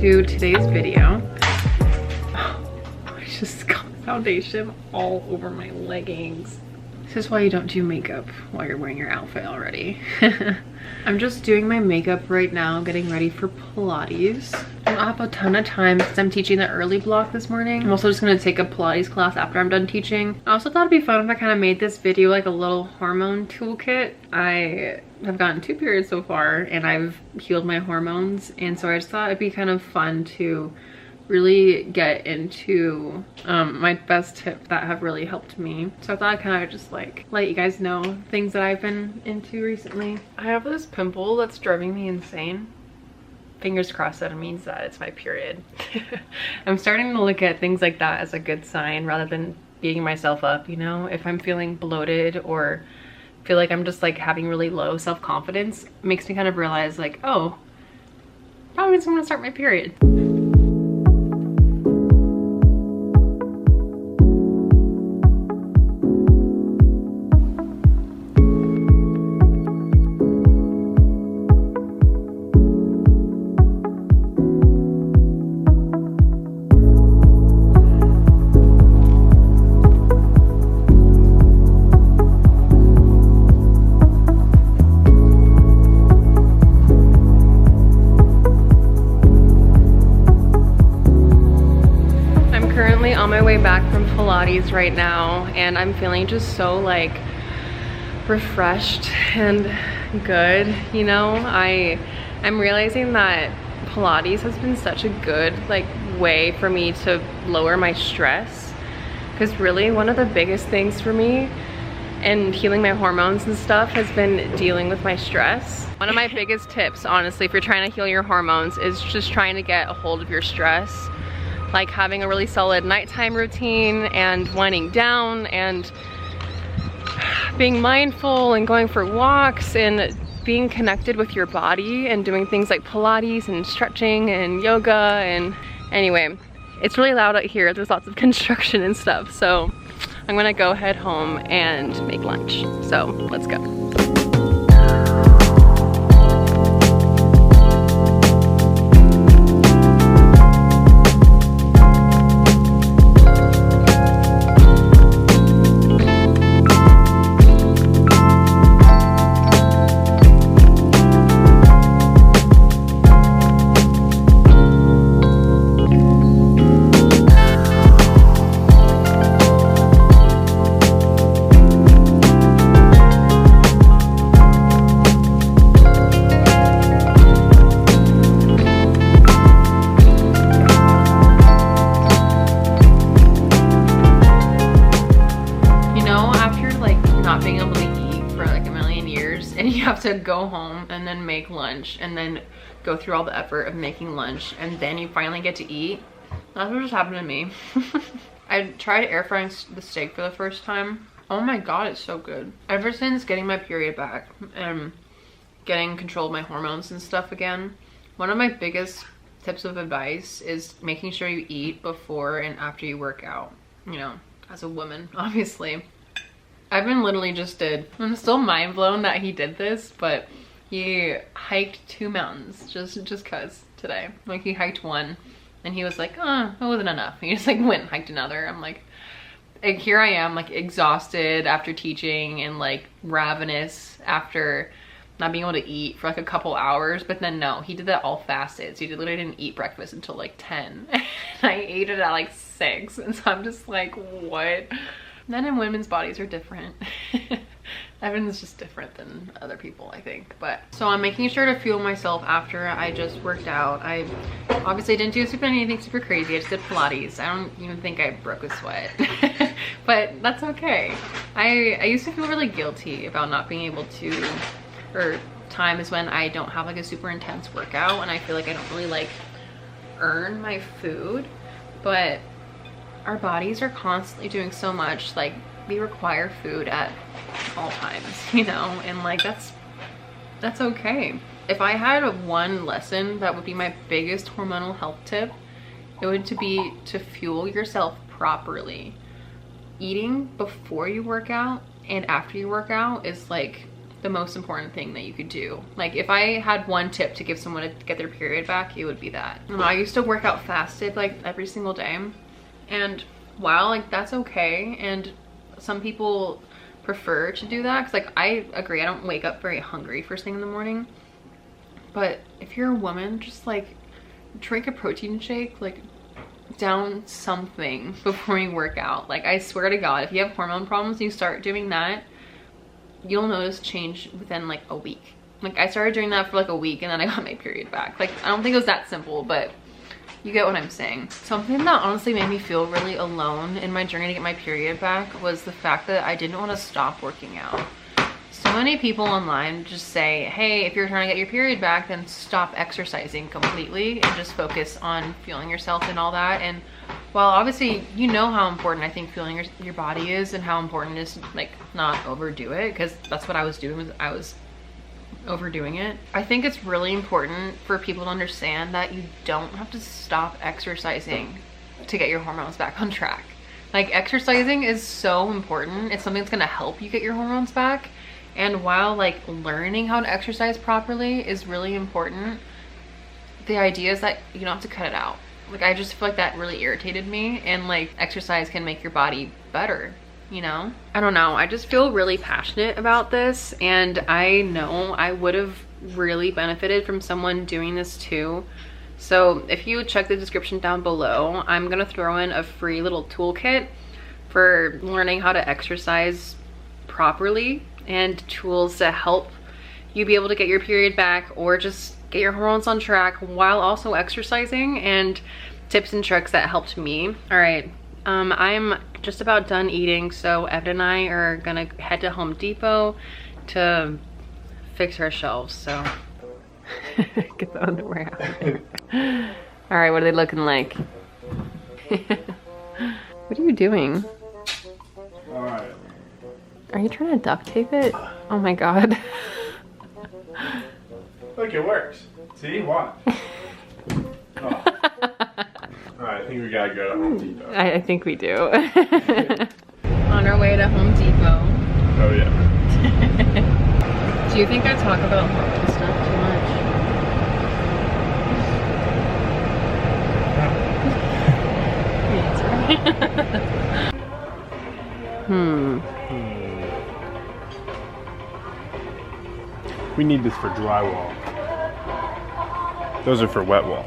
to today's video. I just got foundation all over my leggings. This is why you don't do makeup while you're wearing your outfit already. I'm just doing my makeup right now, getting ready for Pilates. I don't have a ton of time because I'm teaching the early block this morning. I'm also just gonna take a Pilates class after I'm done teaching. I also thought it'd be fun if I kind of made this video like a little hormone toolkit. I have gotten 2 periods so far and I've healed my hormones, and so I just thought it'd be kind of fun to really get into my best tips that have really helped me. So I thought I'd kind of just like let you guys know things that I've been into recently. I have this pimple that's driving me insane. Fingers crossed that it means that it's my period. I'm starting to look at things like that as a good sign rather than beating myself up, you know? If I'm feeling bloated or feel like I'm just like having really low self-confidence, it makes me kind of realize like, oh, probably means I'm gonna start my period. On my way back from Pilates right now, and I'm feeling just so like refreshed and good, you know? I'm realizing that Pilates has been such a good like way for me to lower my stress, because really one of the biggest things for me and healing my hormones and stuff has been dealing with my stress. One of my biggest tips, honestly, if you're trying to heal your hormones, is just trying to get a hold of your stress. Like having a really solid nighttime routine and winding down and being mindful and going for walks and being connected with your body and doing things like Pilates and stretching and yoga. And anyway, it's really loud out here. There's lots of construction and stuff. So I'm gonna go head home and make lunch. So let's go. To go home and then make lunch and then go through all the effort of making lunch and then you finally get to eat. That's what just happened to me. I tried air frying the steak for the first time. Oh my god, it's so good. Ever since getting my period back and getting control of my hormones and stuff again, one of my biggest tips of advice is making sure you eat before and after you work out, you know, as a woman, obviously. Evan literally just did. I'm still mind blown that he did this, but he hiked 2 mountains just cause today. Like he hiked one and he was like, oh, it wasn't enough. He just like went and hiked another. I'm like here I am like exhausted after teaching and like ravenous after not being able to eat for like a couple hours. But then no, he did that all fasted. So he literally didn't eat breakfast until like 10. And I ate it at like 6. And so I'm just like, what? Men and women's bodies are different. Evan's just different than other people, I think. But so I'm making sure to fuel myself after I just worked out. I obviously didn't do anything super crazy. I just did Pilates. I don't even think I broke a sweat. But that's okay. I used to feel really guilty about not being able to, or times when I don't have like a super intense workout and I feel like I don't really like earn my food. But our bodies are constantly doing so much, like we require food at all times, you know, and like that's okay. If I had one lesson that would be my biggest hormonal health tip, it would be to fuel yourself properly. Eating before you work out and after you work out is like the most important thing that you could do. Like if I had one tip to give someone to get their period back, it would be that. I used to work out fasted like every single day, and while like that's okay, and some people prefer to do that, because like I agree, I don't wake up very hungry first thing in the morning, but if you're a woman, just like drink a protein shake, like down something before you work out. Like I swear to God, if you have hormone problems, you start doing that, you'll notice change within like a week. Like I started doing that for like a week and then I got my period back. Like I don't think it was that simple, but you get what I'm saying. Something that honestly made me feel really alone in my journey to get my period back was the fact that I didn't want to stop working out. So many people online just say, hey, if you're trying to get your period back, then stop exercising completely and just focus on fueling yourself and all that. And while obviously you know how important I think fueling your body is and how important it is to like not overdo it, because that's what I was doing, was I was overdoing it. I think it's really important for people to understand that you don't have to stop exercising to get your hormones back on track. Like exercising is so important. It's something that's gonna help you get your hormones back. And while like learning how to exercise properly is really important, the idea is that you don't have to cut it out. Like I just feel like that really irritated me, and like exercise can make your body better, you know? I don't know, I just feel really passionate about this, and I know I would have really benefited from someone doing this too. So if you check the description down below, I'm gonna throw in a free little toolkit for learning how to exercise properly, and tools to help you be able to get your period back or just get your hormones on track while also exercising, and tips and tricks that helped me. All right, I'm just about done eating, so Evan and I are gonna head to Home Depot to fix our shelves. So get the underwear out. All right, what are they looking like? What are you doing? All right. Are you trying to duct tape it? Oh my God. Look, it works. See, watch. Oh. All right, I think we gotta go to Home Depot. I think we do. On our way to Home Depot. Oh yeah. Do you think I talk about hormone stuff too much? We need this for drywall. Those are for wet wall.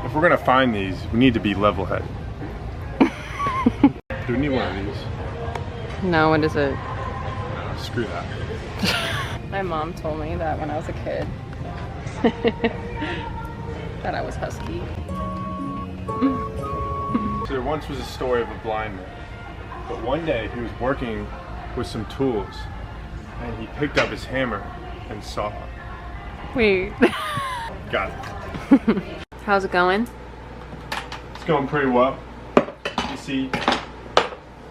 If we're gonna find these, we need to be level-headed. Do we need one of these? No, what is it? No, screw that. My mom told me that when I was a kid. That I was husky. So there once was a story of a blind man, but one day he was working with some tools, and he picked up his hammer and saw. Wait. Got it. How's it going? It's going pretty well. You see,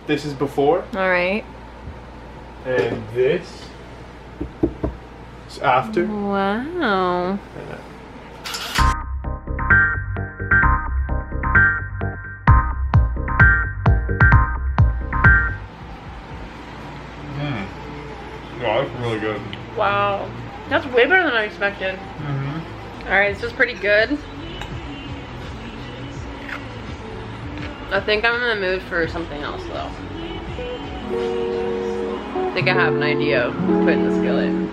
this is before. All right. And this is after. Wow. Wow, that's really good. Wow. That's way better than I expected. All right, this is pretty good. I think I'm in the mood for something else though. I think I have an idea of putting the skillet.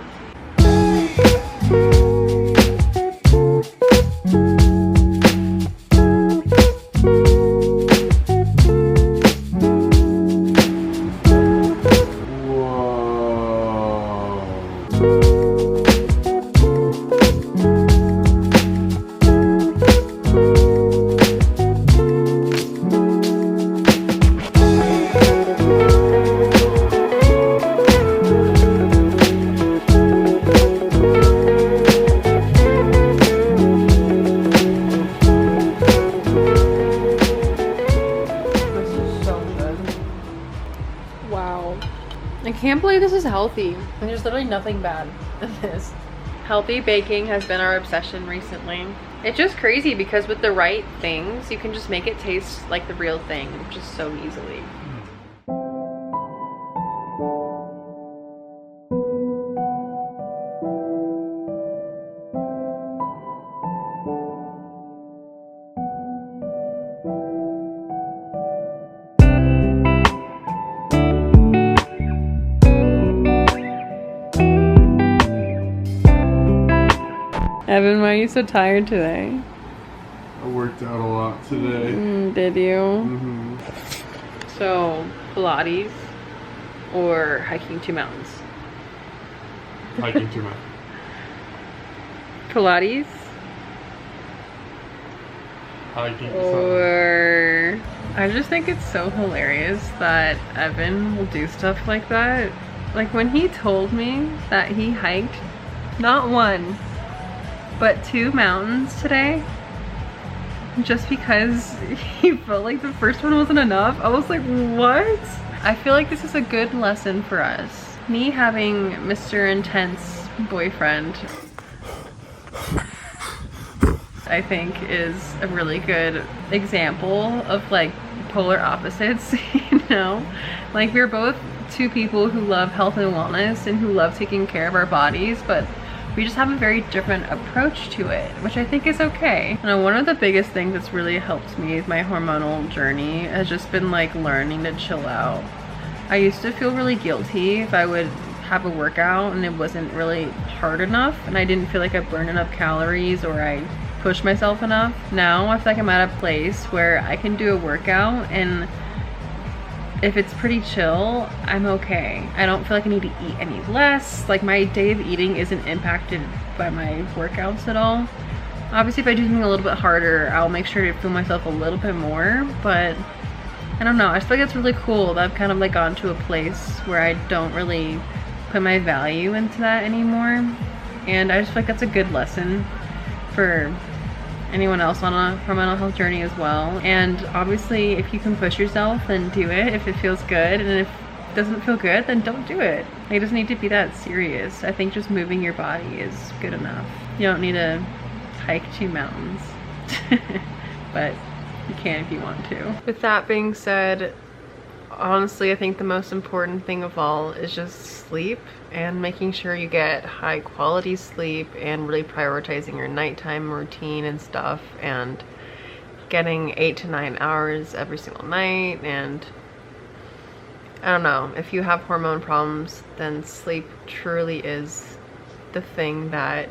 I can't believe this is healthy. There's literally nothing bad in this. Healthy baking has been our obsession recently. It's just crazy because with the right things, you can just make it taste like the real thing just so easily. Evan, why are you so tired today? I worked out a lot today. Did you? Mm-hmm. So, Pilates or hiking 2 mountains? Hiking 2 mountains. Pilates Hiking or... I just think it's so hilarious that Evan will do stuff like that. Like when he told me that he hiked not 1, but 2 mountains today, just because he felt like the first one wasn't enough, I was like, what? I feel like this is a good lesson for us. Me having Mr. Intense boyfriend, I think, is a really good example of like polar opposites, you know? Like we're both 2 people who love health and wellness and who love taking care of our bodies, but we just have a very different approach to it, which I think is okay. And one of the biggest things that's really helped me with my hormonal journey has just been like learning to chill out. I used to feel really guilty if I would have a workout and it wasn't really hard enough and I didn't feel like I burned enough calories or I pushed myself enough. Now I feel like I'm at a place where I can do a workout and if it's pretty chill, I'm okay. I don't feel like I need to eat any less. Like my day of eating isn't impacted by my workouts at all. Obviously if I do something a little bit harder, I'll make sure to fuel myself a little bit more, but I don't know. I just feel like it's really cool that I've kind of like gone to a place where I don't really put my value into that anymore. And I just feel like that's a good lesson for anyone else on a hormonal health journey as well. And obviously if you can push yourself, then do it if it feels good, and if it doesn't feel good, then don't do it. It doesn't need to be that serious. I think just moving your body is good enough. You don't need to hike 2 mountains but you can if you want to. With that being said, honestly I think the most important thing of all is just sleep and making sure you get high quality sleep and really prioritizing your nighttime routine and stuff and getting 8 to 9 hours every single night. And I don't know, if you have hormone problems, then sleep truly is the thing that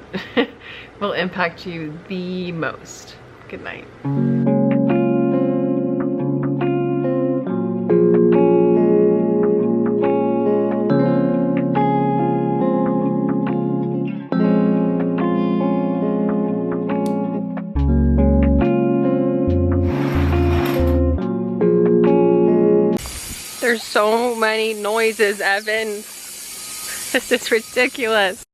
will impact you the most. Good night. There's so many noises, Evan. This is ridiculous.